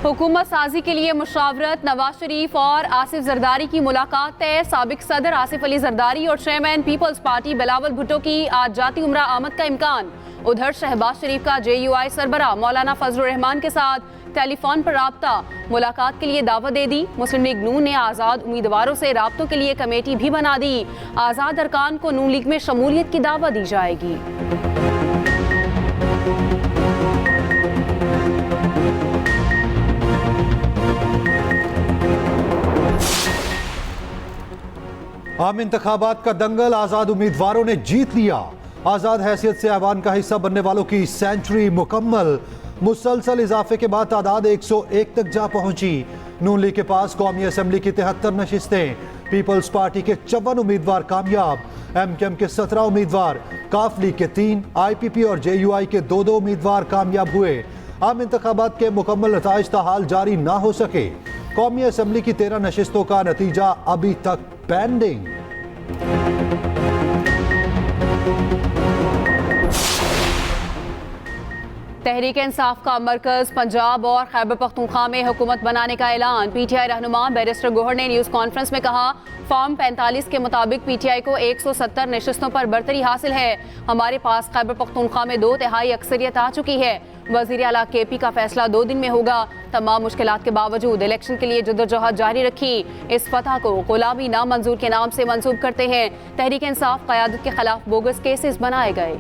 हुकूमत साजी के लिए मुशावरत, नवाज शरीफ और आसिफ जरदारी की मुलाकात तय। साबिक सदर आसिफ अली जरदारी और chairman Peoples Party Bilawal Bhutto की आज जाती उम्रा आमद का इम्कान। उधर शहबाज शरीफ का JUI सरबरा मौलाना फजल रहमान के साथ टेलीफोन पर राब्ता, मुलाकात के लिए दावत दे दी। मुस्लिम लीग नून ने आज़ाद उम्मीदवारों से राब्तों के लिए कमेटी भी बना दी। आज़ाद अरकान को नून लीग में शमूलियत की दावत दी जाएगी। आम इंतखाबात का दंगल, आजाद उम्मीदवारों ने जीत लिया। आजाद हैसियत से ऐवान का हिस्सा बनने वालों की सेंचुरी मुकम्मल। मुसलसल इजाफे के बाद तादाद 101 तक जा पहुंची। नून लीग के पास कौमी असम्बली की 73 नशिस्तें, पीपल्स पार्टी के 54 उम्मीदवार कामयाब, MKM के 17 उम्मीदवार, काफ लीग के 3, IPP और JUI के 2-2 उम्मीदवार कामयाब हुए। आम इंतखाबात के मुकम्मल नताइज ताहाल जारी ना हो सके। कौमी असम्बली की 13 नशिस्तों का नतीजा अभी तक पेंडिंग। तहरीक इंसाफ का मरकज पंजाब और खैबर पख्तूनख्वा में हुकूमत बनाने का ऐलान। PTI रहनुमा बैरिस्टर गोहर ने न्यूज़ कॉन्फ्रेंस में कहा, फॉर्म 45 के मुताबिक PTI को 170 नशिस्तों पर बरतरी हासिल है। हमारे पास खैबर पख्तूनख्वा में 2/3 अक्सरियत आ चुकी है। वज़ीर आला KP का फैसला 2 दिन में होगा। तमाम मुश्किलात के बावजूद इलेक्शन के लिए जद्दोजहद जारी रखी। इस फतह को गुलामी नामंजूर के नाम से मंसूब करते हैं। तहरीक इंसाफ क़यादत के खिलाफ बोगस केसेस बनाए गए।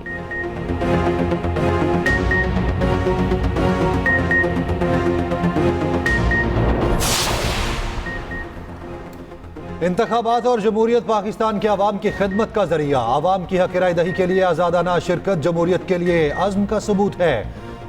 इंतखाबात और जमहूरियत पाकिस्तान के अवाम की खिदमत का जरिया। अवाम की हक राय दही के लिए आज़ादाना शिरकत जमहूरियत के लिए अज़्म का सबूत है।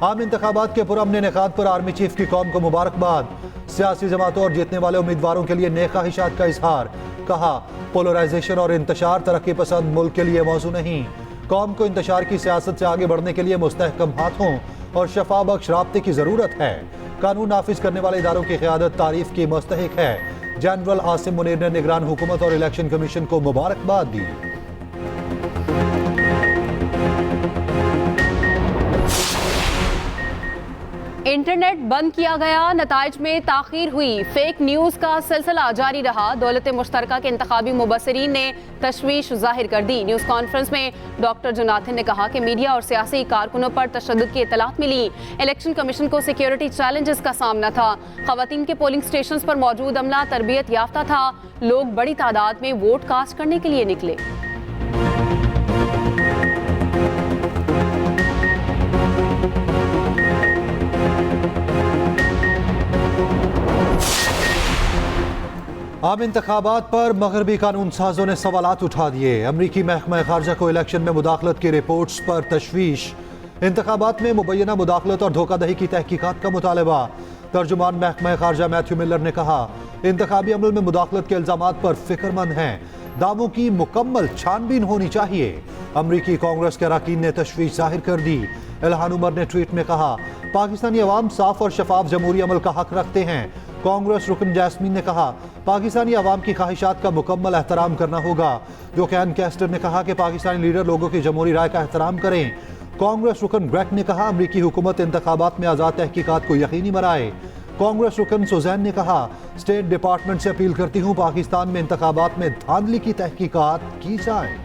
आम इंतखाबात के पुरअमन इनेकाद पर आर्मी चीफ की कौम को मुबारकबाद। सियासी जमातों और जीतने वाले उम्मीदवारों के लिए नेक ख्वाहिशात का इजहार। कहा, पोलराइजेशन और इंतशार तरक्की पसंद मुल्क के लिए मौजू नहीं। कौम को इंतशार की सियासत से आगे बढ़ने के लिए मुस्तहकम हाथों और शफा बख्श राब्ते की जरूरत है। कानून नाफिज करने वाले इदारों की क़यादत तारीफ की मुस्तहिक है। जनरल आसिम मुनीर ने निगरान हुकूमत और इलेक्शन कमीशन को मुबारकबाद दी। इंटरनेट बंद किया गया, नताइज में ताखीर हुई। फेक न्यूज़ का सिलसिला जारी रहा। दौलत मुश्तरका के इंतखाबी मुबस्सिरीन ने तशवीश जाहिर कर दी। न्यूज़ कॉन्फ्रेंस में डॉक्टर जोनाथन ने कहा कि मीडिया और सियासी कारकुनों पर तशद्दुद की इतलात मिली। इलेक्शन कमीशन को सिक्योरिटी चैलेंजेस का सामना था। खवातीन के पोलिंग स्टेशन पर मौजूद अमला तरबियत याफ्ता था। लोग बड़ी तादाद में वोट कास्ट करने के लिए निकले। आम इंतखाबात पर मगरबी कानून साजों ने सवालात उठा दिए। अमरीकी महकमा खारजा को इलेक्शन में मुदाखलत की रिपोर्ट्स पर तशवीश। इंतखाबात में मुबैना मुदाखलत और धोखाधही की तहकीकात का मुतालबा। तर्जुमान महकमा खारजा मैथ्यू मिलर ने कहा, इंतखाबी अमल में मुदाखलत के इल्जामात पर फिक्रमंद हैं। दावों की मुकम्मल छानबीन होनी चाहिए। अमरीकी कांग्रेस के अरकान ने तशवीश जाहिर कर दी। इल्हान उमर ने ट्वीट में कहा, पाकिस्तानी अवाम साफ और शफाफ जमहूरी अमल का हक रखते हैं। कांग्रेस रुकन जैस्मीन ने कहा, पाकिस्तानी अवाम की ख्वाहिशात का मुकम्मल एहतराम करना होगा। जो कैन कैस्टर ने कहा कि पाकिस्तानी लीडर लोगों की जमहूरी राय का एहतराम करें। कांग्रेस रुकन ग्रेक ने कहा, अमरीकी हुकूमत इंतखाबात में आज़ाद तहकीकात को यकीनी बनाए। कांग्रेस रुकन सुजैन ने कहा, स्टेट डिपार्टमेंट से अपील करती हूँ, पाकिस्तान में इंतखाबात में धांधली की तहकीकात की जाए।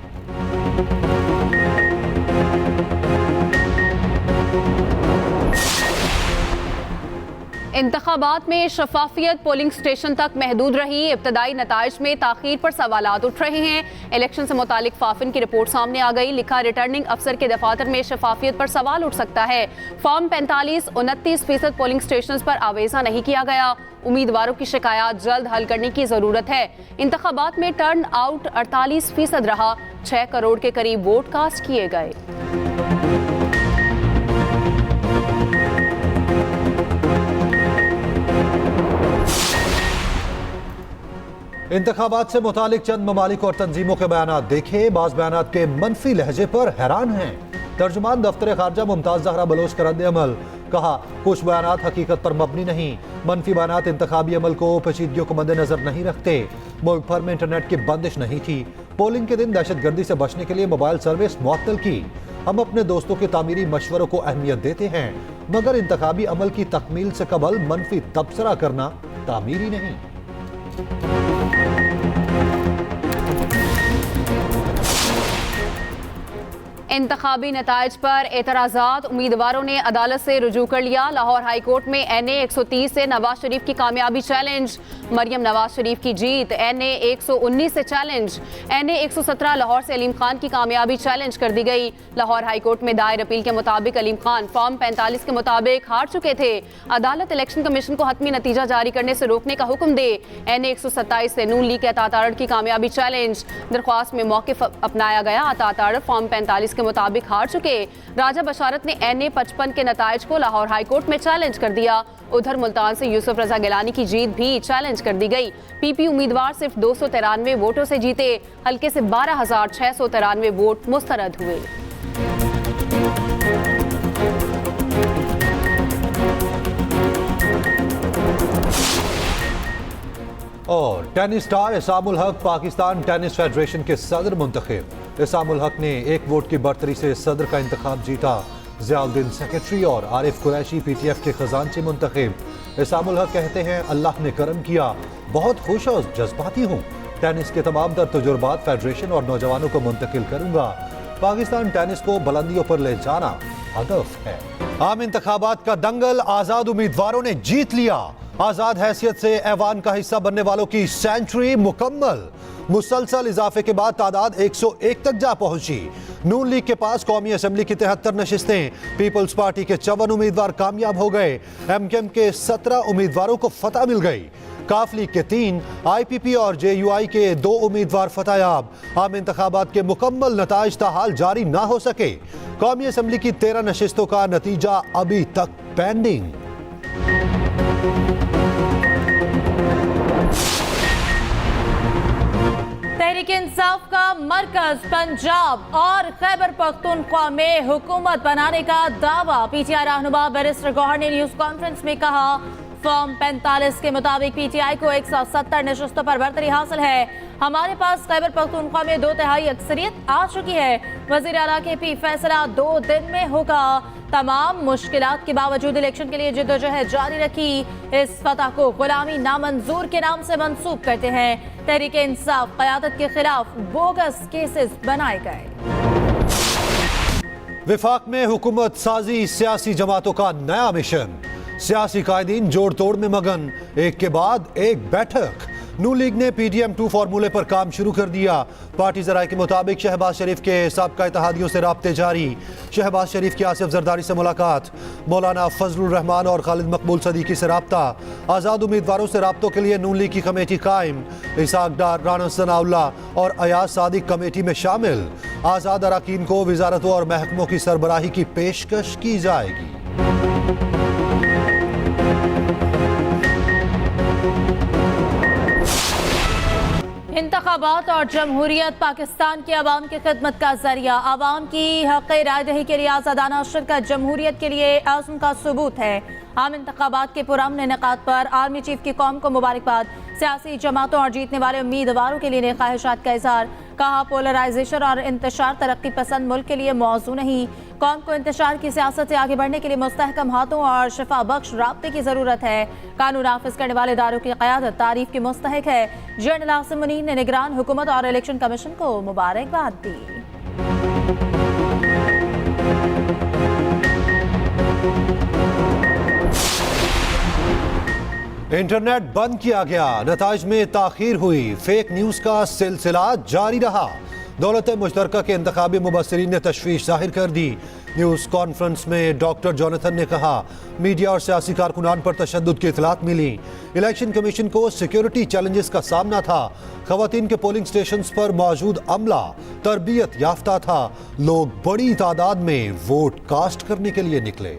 इंतखाबात में शफाफियत पोलिंग स्टेशन तक महदूद रही। इब्तदाई नताइज में ताखीर पर सवालात उठ रहे हैं। इलेक्शन से मुतालिक फाफिन की रिपोर्ट सामने आ गई। लिखा, रिटर्निंग अफसर के दफातर में शफाफियत पर सवाल उठ सकता है। फॉर्म 45 29% पोलिंग स्टेशन पर आवेजा नहीं किया गया। उम्मीदवारों की शिकायत जल्द हल करने की जरूरत है। इंतखाबात में टर्न आउट 48% रहा। 6 करोड़ के करीब वोट कास्ट किए गए। इंतखाबात से मुतालिक चंद ममालिक और तंजीमों के बयानात देखे। बाज बयानात के मनफी लहजे पर हैरान हैं। तर्जुमान दफ्तर खारजा मुमताज जहरा बलोच का रद्द अमल। कहा, कुछ बयानात हकीकत पर मबनी नहीं। मनफी बयानात इंतखाबी अमल को पेचीदगियों को मद्देनजर नहीं रखते। मुल्क भर में इंटरनेट की बंदिश नहीं थी। पोलिंग के दिन दहशत गर्दी से बचने के लिए मोबाइल सर्विस मुअत्तल की। हम अपने दोस्तों के तामीरी मशवरों को अहमियत देते हैं, मगर इंतखाबी अमल की तकमील से कबल मनफी तबसरा करना तामीरी नहीं। इंतखाबी नताइज पर एतराज़ात, उम्मीदवारों ने अदालत से रुजू कर लिया। लाहौर हाई कोर्ट में NA 130 से नवाज शरीफ की कामयाबी चैलेंज, मरियम नवाज शरीफ की जीत। NA 119 से चैलेंज, NA 117 लाहौर से अलीम खान की कामयाबी चैलेंज कर दी गई। लाहौर हाई कोर्ट में दायर अपील के मुताबिक अलीम खान फॉर्म 45 के मुताबिक हार चुके थे। अदालत इलेक्शन कमीशन को हतमी नतीजा जारी करने से रोकने का हुक्म दे। NA 127 से नून लीग के अतातारड़ की कामयाबी चैलेंज, दरख्वास्त में मौक़िफ़ अपनाया गया। अतातारड़ फॉर्म 45 के मुताबिक हार चुके। राजा बशारत ने NA 55 के नताइज को लाहौर हाई कोर्ट में चैलेंज कर दिया। उधर मुल्तान से यूसुफ रजा गिलानी की जीत भी चैलेंज कर दी गई। PP उम्मीदवार सिर्फ 293 वोटों से जीते। हल्के से 12,693 वोट मुस्तरद हुए। और टेनिस स्टार इसामुल हक पाकिस्तान टेनिस फेडरेशन के सदर मुंतखब। इसामुल हक ने एक वोट की बढ़तरी से सदर का इंतखाब जीता। ज़ियाउद्दीन सेक्रेटरी और आरिफ कुरैशी PTF के खजानची मुंतखब। इसामुल हक कहते हैं, अल्लाह ने करम किया, बहुत खुश और जज्बाती हूँ। टेनिस के तमाम तर तजुर्बात फेडरेशन और नौजवानों को मुंतकिल करूंगा। पाकिस्तान टेनिस को बुलंदियों पर ले जाना हदफ है। आम इंतखाबात का दंगल, आज़ाद उम्मीदवारों ने जीत लिया। आज़ाद हैसियत से ऐवान का हिस्सा बनने वालों की सेंचुरी मुकम्मल। मुसलसल इजाफे के बाद तादाद 101 तक जा पहुंची। नून लीग के पास कौमी असम्बली की 73 नशिस्तें, पीपल्स पार्टी के 54 उम्मीदवार कामयाब हो गए। MKM के 17 उम्मीदवारों को फतह मिल गई। काफ लीग के 3, IPP और JUI के 2 उम्मीदवार फतहयाब। आम इंतखाबात के मुकम्मल नताइज ताहाल जारी ना हो सके। कौमी असम्बली की 13 नशिस्तों का नतीजा अभी तक पेंडिंग। तहरीक इंसाफ का मरकज पंजाब और खैबर पख्तूनख्वा में हुकूमत बनाने का दावा। PTI रहनुमा बैरिस्टर गौहर ने न्यूज कॉन्फ्रेंस में कहा, फॉर्म 45 के मुताबिक PTI को 170 नशस्तों पर बरतरी हासिल है। हमारे पास खैबर पख्तूनख्वा में 2/3 अक्सरियत आ चुकी है। वज़ीर आला KP फैसला 2 दिन में होगा। तमाम मुश्किलात के बावजूद इलेक्शन के लिए जिद्दोजहद जारी रखी। इस फतह को गुलामी नामंजूर के नाम से मंसूब करते हैं। तहरीक इंसाफ क़यादत के खिलाफ बोगस केसेस बनाए गए। विफाक में हुकूमत साजी, सियासी जमातों का नया मिशन। सियासी कायदीन जोड़ तोड़ में मगन, एक के बाद एक बैठक। नून लीग ने PDM-2 फार्मूले पर काम शुरू कर दिया। पार्टी ज़राए के मुताबिक शहबाज शरीफ के साबका इत्तेहादियों से राब्ते जारी। शहबाज शरीफ की आसिफ जरदारी से मुलाकात, मौलाना फजलुर रहमान और खालिद मकबूल सदीकी से राब्ता। आज़ाद उम्मीदवारों से राब्तों के लिए नून लीग की कमेटी कायम। इसाक डार, राना सनाउल्ला और अयाज सादिक कमेटी में शामिल। आज़ाद अराकीन को वजारतों और महकमों की सरबराही की पेशकश की जाएगी। इंतखाबात और जमहूरियत पाकिस्तान की आवाम की खिदमत का जरिया। आवाम की हक़ राय दही के लिए आज़ादाना शिरकत जमहूरियत के लिए आज़म का सबूत है। आम इंतखाबात के पुरअमन इनेकाद पर आर्मी चीफ की कौम को मुबारकबाद। सियासी जमातों और जीतने वाले उम्मीदवारों के लिए ख्वाहिशात का इजहार। कहा, पोलराइजेशन और इंतशार तरक्की पसंद मुल्क के लिए मौजू नहीं। कौम को इंतशार की सियासत से आगे बढ़ने के लिए मुस्तहकम हाथों और शफा बख्श राब्ते की जरूरत है। कानून नाफिज करने वाले इदारों की क़यादत तारीफ की मुस्तहिक है। जनरल आसिम मुनीर ने निगरान हुकूमत और इलेक्शन कमीशन को मुबारकबाद दी। इंटरनेट बंद किया गया, नताइज में ताखीर हुई। फेक न्यूज का सिलसिला जारी रहा। दौलत मुश्तरका के इंतखाबी मुबस्सिरीन ने तशवीश जाहिर कर दी। न्यूज़ कॉन्फ्रेंस में डॉक्टर जोनाथन ने कहा, मीडिया और सियासी कारकुनान पर तशद्दुद की इतलात मिली। इलेक्शन कमीशन को सिक्योरिटी चैलेंजेस का सामना था। खवातीन के पोलिंग स्टेशंस पर मौजूद अमला तरबियत याफ्ता था। लोग बड़ी तादाद में वोट कास्ट करने के लिए निकले।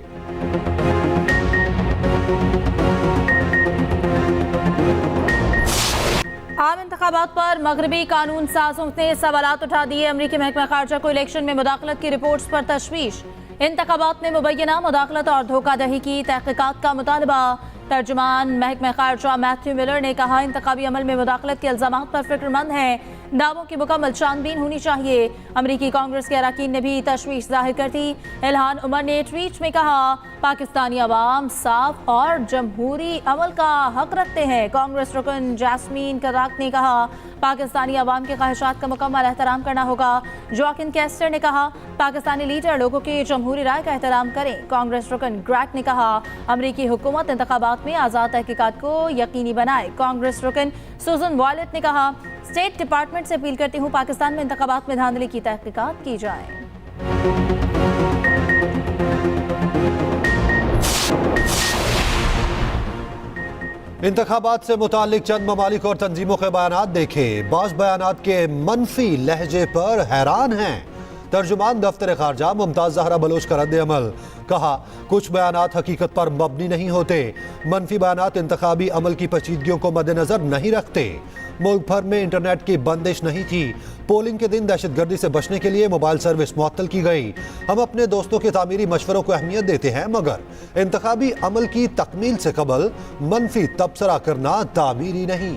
आम इंतखाबात पर मगरबी कानून साजों ने सवालात उठा दिए। अमरीकी महकमा खारजा को इलेक्शन में मुदाखलत की रिपोर्ट्स पर तशवीश। इंतखाबात में मुबैना मुदाखलत और धोखाधड़ी की तहकीकात का मुतालबा। तर्जुमान महकमा खारजा मैथ्यू मिलर ने कहा, इंतखाबी अमल में मुदाखलत के इल्जामात पर फिक्रमंद हैं। दावों की मुकम्मल छानबीन होनी चाहिए। अमरीकी कांग्रेस के अरकान ने भी तशवीश जाहिर कर दी। इल्हान उमर ने ट्वीट में कहा, पाकिस्तानी अवाम साफ और जमहूरी अमल का हक रखते हैं। कांग्रेस रुकन जैस्मीन कराक ने कहा, पाकिस्तानी अवाम के ख्वाहिशात का मुकम्मल एहतराम करना होगा। जोकिन कैस्टर ने कहा, पाकिस्तानी लीडर लोगों की जमहूरी राय का एहतराम करें। कांग्रेस रुकन ग्रैक ने कहा, अमरीकी हुकूमत इंतखाबात में आज़ाद तहकीकात को यकीनी बनाए। कांग्रेस रुकन सुजन वॉयलेट ने कहा, स्टेट डिपार्टमेंट से अपील करती हूँ, पाकिस्तान में इंतखाबात में धांधली की तहकीकात की जाए। इंतखाबात से मुतालिक चंद ममालिक और तंजीमों के बयानात देखें। बाज़ बयानात के मनफी लहजे पर हैरान हैं। तर्जुमान दफ्तर खारजा मुमताज जहरा बलोच का रद्द अमल, कहा कुछ बयानात हकीकत पर मबनी नहीं होते। मनफी बयानात इंतखाबी अमल की पेचीदगियों को मद्देनजर नहीं रखते। मुल्क भर में इंटरनेट की बंदिश नहीं थी। पोलिंग के दिन दहशतगर्दी से बचने के लिए मोबाइल सर्विस मुअत्तल की गई। हम अपने दोस्तों के तामीरी मशवरों को अहमियत देते हैं, मगर इंतखाबी अमल की तकमील से कबल मनफी तबसरा करना तामीरी नहीं।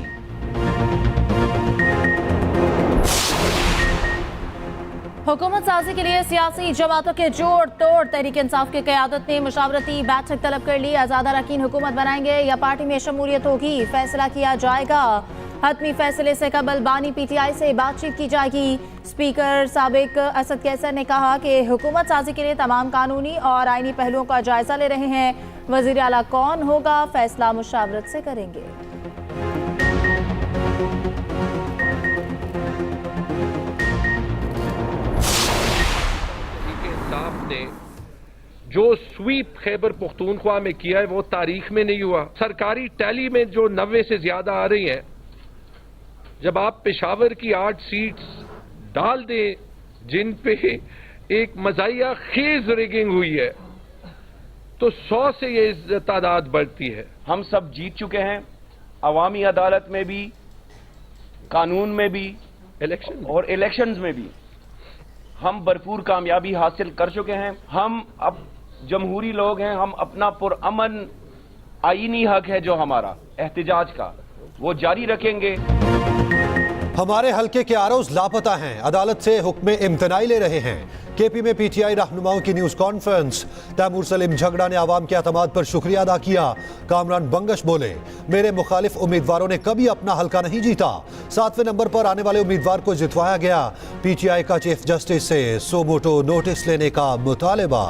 हुकूमत साजी के लिए सियासी जमातों के जोड़ तोड़। तहरीक इंसाफ की क़यादत ने मुशावरती बैठक तलब कर ली। आज़ाद अरकान हुकूमत बनाएंगे या पार्टी में शमूलियत होगी, फैसला किया जाएगा। हतमी फैसले से कबल बानी पीटीआई से बातचीत की जाएगी। स्पीकर साबिक असद कैसर ने कहा कि हुकूमत साजी के लिए तमाम कानूनी और आईनी पहलुओं का जायजा ले रहे हैं। वज़ीर आला कौन होगा, फैसला मुशावरत से करेंगे। ने जो स्वीप खैबर पख्तूनख्वा में किया है वो तारीख में नहीं हुआ। सरकारी टैली में जो 90 से ज्यादा आ रही हैं, जब आप पेशावर की 8 सीट्स डाल दें जिन पे एक मजाया खेज रिगिंग हुई है, तो 100 से ये तादाद बढ़ती है। हम सब जीत चुके हैं, अवामी अदालत में भी, कानून में भी, इलेक्शंस में भी हम भरपूर कामयाबी हासिल कर चुके हैं। हम अब जमहूरी लोग हैं, हम अपना पुरअमन आईनी हक है जो हमारा एहतिजाज का, वो जारी रखेंगे। हमारे हल्के के आरोज लापता हैं, अदालत से हुक्म इम्तनाई ले रहे हैं। केपी में पीटीआई रहनुमाओं की न्यूज कॉन्फ्रेंस। तैमूर सलीम झगड़ा ने आवाम के एतमाद पर शुक्रिया अदा किया। कामरान बंगश बोले, मेरे मुखालिफ उम्मीदवारों ने कभी अपना हल्का नहीं जीता। 7वें नंबर पर आने वाले उम्मीदवार को जितवाया गया। पीटीआई का चीफ जस्टिस से सोमोटो नोटिस लेने का मुतालबा।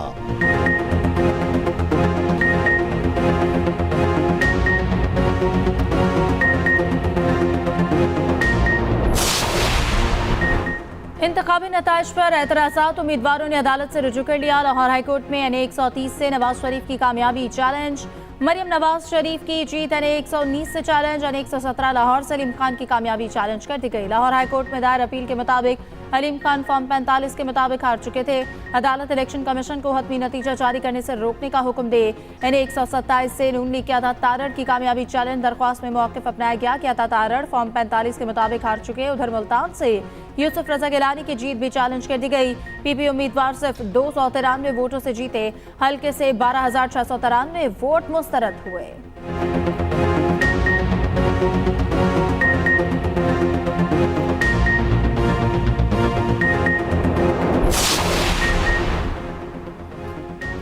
इंतखाबी नताइज पर एतराज़ात, उम्मीदवारों ने अदालत से रुजू कर लिया। लाहौर हाईकोर्ट में एन 130 से नवाज शरीफ की कामयाबी चैलेंज। मरियम नवाज शरीफ की जीत एन 119 से चैलेंज। एन 117 लाहौर से अलीम खान की कामयाबी चैलेंज कर दी गई। लाहौर हाईकोर्ट में दायर अपील के मुताबिक अलीम खान फॉर्म 45 के मुताबिक हार चुके थे। अदालत इलेक्शन कमीशन को हतमी नतीजा जारी करने से रोकने का हुक्म दे। एन 127 से नून लीग के अता तारड़ की कामयाबी चैलेंज। दरख्वास्त में मौक़िफ़ अपनाया गया कि अता तारड़ फॉर्म 45 के मुताबिक हार चुके। उधर मुल्तान से यूसुफ रजा गिलानी की जीत भी चैलेंज कर दी गई। पीपी उम्मीदवार सिर्फ 293 वोटों से जीते। हल्के से 12,693 वोट मुस्तरद हुए।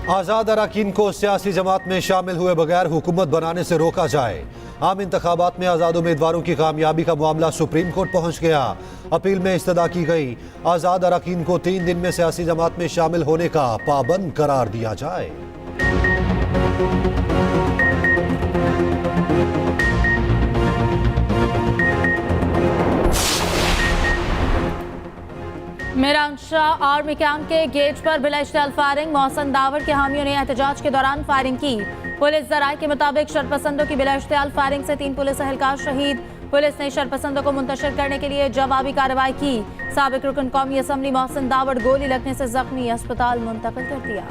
आज़ाद अरकान को सियासी जमात में शामिल हुए बगैर हुकूमत बनाने से रोका जाए। आम इंतखाबात में आज़ाद उम्मीदवारों की कामयाबी का मामला सुप्रीम कोर्ट पहुंच गया। अपील में इस्तदा की गई। आज़ाद अरकान को 3 दिन में सियासी जमात में शामिल होने का पाबंद करार दिया जाए। मीरांशाह आर्मी कैंप के गेट पर बिलाइश्तियाल फायरिंग। मोहसन दावर के हामियों ने एहतजाज के दौरान फायरिंग की। पुलिस जराये के मुताबिक शरपसंदों की बिलाइश्तियाल फायरिंग से 3 पुलिस एहलकार शहीद। पुलिस ने शरपसंदों को मुंतशिर करने के लिए जवाबी कार्रवाई की। साबिक रुकन कौमी असम्बली मोहसन दावर गोली लगने से जख्मी, अस्पताल मुंतकिल कर दिया।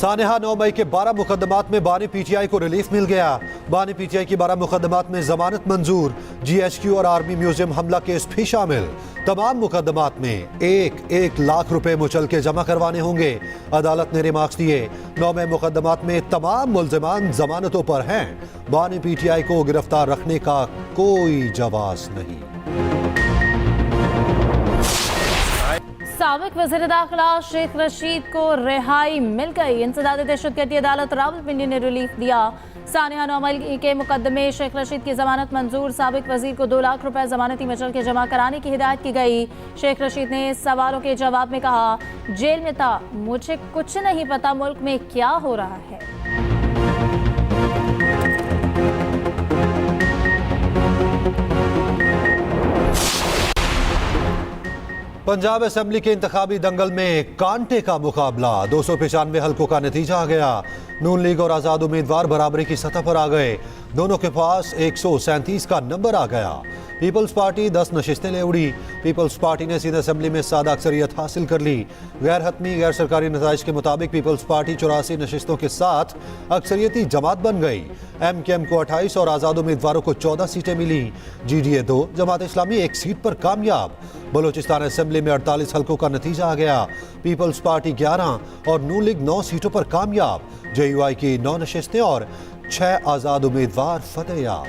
सानेहा 9 मई के 12 मुकदमात में बानी पीटीआई को रिलीफ मिल गया। बानी पीटीआई की 12 मुकदमात में जमानत मंजूर। जीएचक्यू और आर्मी म्यूजियम हमला केस भी शामिल। तमाम मुकदमात में 1-1 लाख रुपए मुचल के जमा करवाने होंगे। अदालत ने रिमार्क्स दिए। 9 मई मुकदमात में तमाम मुल्जिमान जमानतों पर हैं। बानी पीटीआई को गिरफ्तार रखने का कोई जवाब नहीं। साबिक वज़ीर दाखिला शेख रशीद को रिहाई मिल गई। इंसदाद दहशतगर्दी अदालत रावलपिंडी ने रिलीफ दिया। सानिया 9 मई के मुकदमे शेख रशीद की जमानत मंजूर। साबिक वजीर को 2 लाख रुपए जमानती मचल के जमा कराने की हिदायत की गई। शेख रशीद ने सवालों के जवाब में कहा, जेल में था, मुझे कुछ नहीं पता मुल्क में क्या हो रहा है। पंजाब असेंबली के इंतखाबी दंगल में कांटे का मुकाबला। 295 हल्कों का नतीजा आ गया। नून लीग और आजाद उम्मीदवार बराबरी की सतह पर आ गए। दोनों के पास 137 का नंबर आ गया। पीपल्स पार्टी 10 नशिस्तें ले उड़ी। पीपल्स पार्टी ने सीधे असेंबली में सादा अक्सरियत हासिल कर ली। गैर हतमी गैर सरकारी नताइज के मुताबिक पीपल्स पार्टी 84 नशिस्तों के साथ अक्सरियती जमात बन गई। MKM को 28 और आजाद उम्मीदवारों को 14 सीटें मिली। GDA 2, जमात इस्लामी 1 सीट पर कामयाब। बलोचिस्तान असेंबली में 48 हल्कों का नतीजा आ गया। पीपल्स पार्टी 11 और नून लीग 9 सीटों पर कामयाब। JUI की 9 नशिस्तें और 6 आजाद उम्मीदवार फतेहयाब।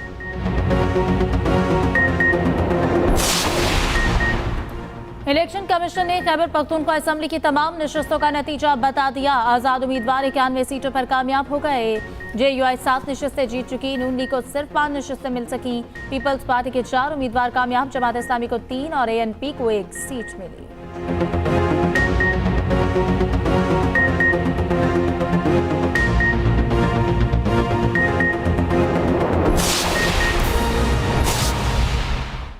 इलेक्शन कमीशन ने खैबर पख्तूनख्वा असेंबली की तमाम नशिस्तों का नतीजा बता दिया। आजाद उम्मीदवार 91 सीटों पर कामयाब हो गए। JUI 7 नशिस्तें जीत चुकी। नून लीग को सिर्फ 5 नशिस्तें मिल सकी। पीपल्स पार्टी के 4 उम्मीदवार कामयाब। जमात इस्लामी को 3 और ANP को 1 सीट मिली।